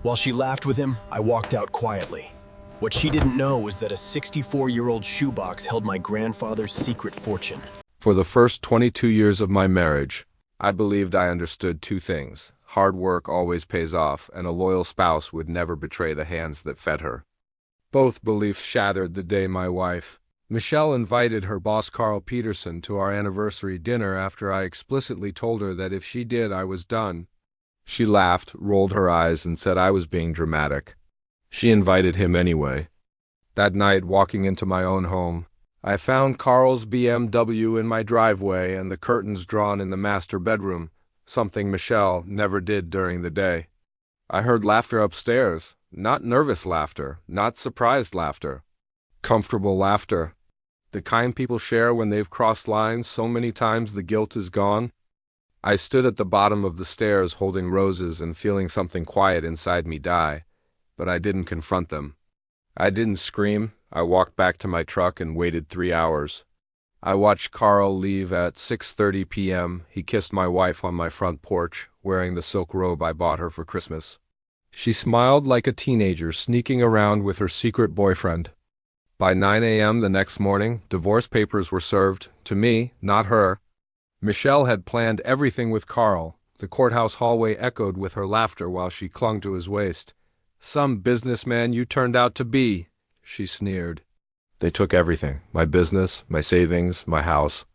While she laughed with him, I walked out quietly. What she didn't know was that a 64-year-old shoebox held my grandfather's secret fortune. For the first 22 years of my marriage, I believed I understood two things. Hard work always pays off, and a loyal spouse would never betray the hands that fed her. Both beliefs shattered the day my wife, Michelle, invited her boss Carl Peterson to our anniversary dinner after I explicitly told her that if she did, I was done. She laughed, rolled her eyes, and said I was being dramatic. She invited him anyway. That night, walking into my own home, I found Carl's BMW in my driveway and the curtains drawn in the master bedroom, something Michelle never did during the day. I heard laughter upstairs, not nervous laughter, not surprised laughter. Comfortable laughter. The kind people share when they've crossed lines so many times the guilt is gone. I stood at the bottom of the stairs holding roses and feeling something quiet inside me die, but I didn't confront them. I didn't scream. I walked back to my truck and waited 3 hours. I watched Carl leave at 6:30 p.m. He kissed my wife on my front porch, wearing the silk robe I bought her for Christmas. She smiled like a teenager sneaking around with her secret boyfriend. By 9 a.m. the next morning, divorce papers were served, to me, not her. Michelle had planned everything with Carl. The courthouse hallway echoed with her laughter while she clung to his waist. "Some businessman you turned out to be," she sneered. They took everything, my business, my savings, my house.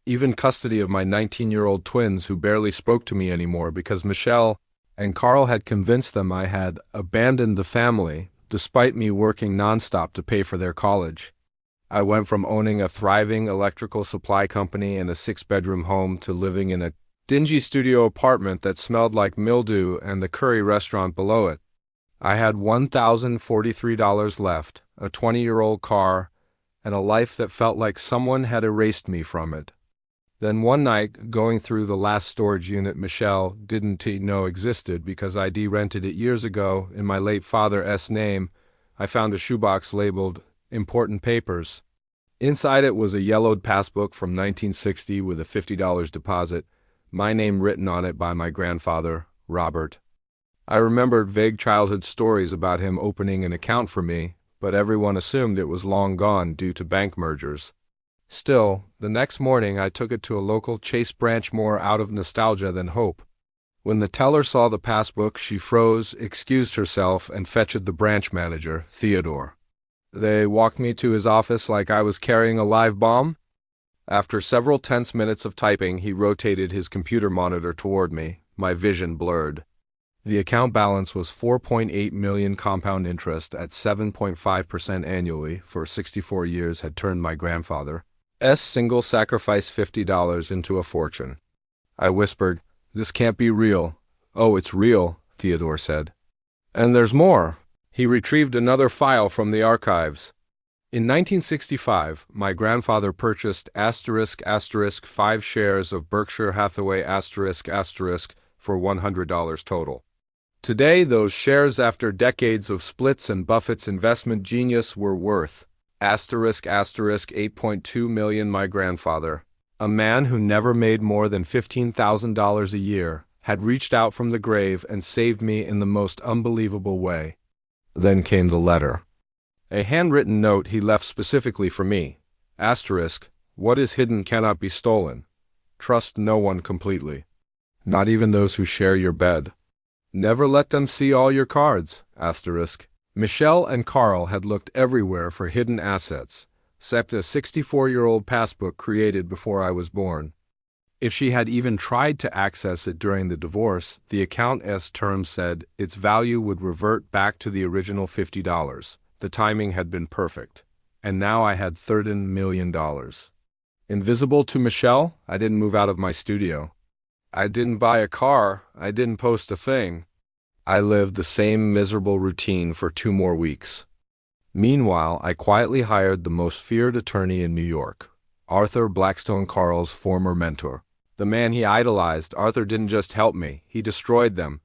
Even custody of my 19-year-old twins who barely spoke to me anymore because Michelle and Carl had convinced them I had abandoned the family, despite me working nonstop to pay for their college. I went from owning a thriving electrical supply company and a 6-bedroom home to living in a dingy studio apartment that smelled like mildew and the curry restaurant below it. I had $1,043 left, a 20-year-old car, and a life that felt like someone had erased me from it. Then one night, going through the last storage unit Michelle didn't know existed because I de-rented it years ago in my late father's name, I found a shoebox labeled "Important Papers." Inside it was a yellowed passbook from 1960 with a $50 deposit, my name written on it by my grandfather, Robert. I remembered vague childhood stories about him opening an account for me, but everyone assumed it was long gone due to bank mergers. Still, the next morning I took it to a local Chase branch more out of nostalgia than hope. When the teller saw the passbook, she froze, excused herself, and fetched the branch manager, Theodore. They walked me to his office like I was carrying a live bomb. After several tense minutes of typing, he rotated his computer monitor toward me, my vision blurred. The account balance was $4.8 million compound interest at 7.5% annually for 64 years had turned my grandfather's single sacrifice $50 into a fortune. I whispered, "This can't be real." "Oh, it's real," Theodore said. "And there's more." He retrieved another file from the archives. In 1965, my grandfather purchased **** 5 shares of Berkshire Hathaway *** for $100 total. Today, those shares, after decades of splits and Buffett's investment genius, were worth $8.2 million. My grandfather, a man who never made more than $15,000 a year, had reached out from the grave and saved me in the most unbelievable way. Then came the letter. A handwritten note he left specifically for me. ***, what is hidden cannot be stolen. Trust no one completely. Not even those who share your bed. Never let them see all your cards. ***. Michelle and Carl had looked everywhere for hidden assets, except a 64-year-old passbook created before I was born. If she had even tried to access it during the divorce, the account's terms said its value would revert back to the original $50. The timing had been perfect. And now I had $13 million. Invisible to Michelle, I didn't move out of my studio. I didn't buy a car. I didn't post a thing. I lived the same miserable routine for 2 more weeks. Meanwhile, I quietly hired the most feared attorney in New York, Arthur Blackstone, Carl's former mentor. The man he idolized. Arthur didn't just help me, he destroyed them.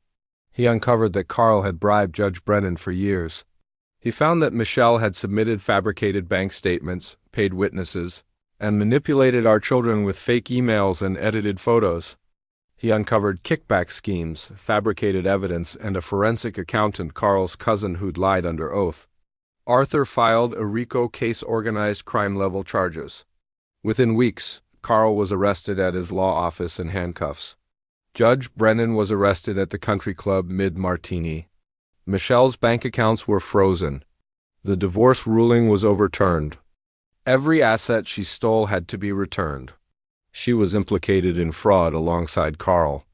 He uncovered that Carl had bribed Judge Brennan for years. He found that Michelle had submitted fabricated bank statements, paid witnesses, and manipulated our children with fake emails and edited photos. He uncovered kickback schemes, fabricated evidence, and a forensic accountant, Carl's cousin, who'd lied under oath. Arthur filed a RICO case, organized crime-level charges. Within weeks, Carl was arrested at his law office in handcuffs. Judge Brennan was arrested at the country club Mid-Martini. Michelle's bank accounts were frozen. The divorce ruling was overturned. Every asset she stole had to be returned. She was implicated in fraud alongside Carl.